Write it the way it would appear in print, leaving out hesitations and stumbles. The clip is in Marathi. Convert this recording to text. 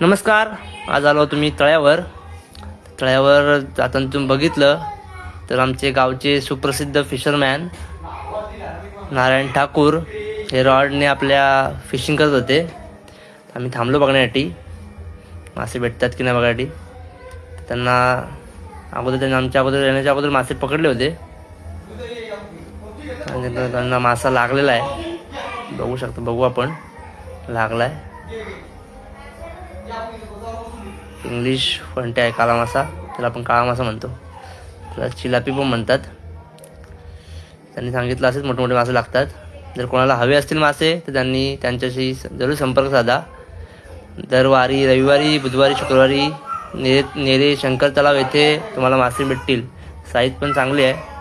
नमस्कार. आज आलो तुम्ही तळ्यावर जाताना तुम्ही बघितलं तर आमचे गावचे सुप्रसिद्ध फिशरमॅन नारायण ठाकूर हे रॉडने आपल्या फिशिंग करत होते. आम्ही थांबलो बघण्यासाठी मासे भेटतात की नाही बघण्यासाठी. त्यांना आमच्या अगोदर येण्याच्या अगोदर मासे पकडले होते आणि त्यांना मासा लागलेला आहे. बघू आपण लागला आहे. इंग्लिश फंटे आहे, काळा मासा, त्याला आपण काळा मासा म्हणतो, त्याला चिलापी पण म्हणतात. त्यांनी सांगितलं असेच मोठे मासे लागतात. जर कोणाला हवे असतील मासे तर त्यांनी त्यांच्याशी जरूर संपर्क साधा. दरवारी रविवारी, बुधवारी, शुक्रवारी नेरे शंकर तलाव येथे तुम्हाला मासे भेटतील. साईज पण चांगली आहे.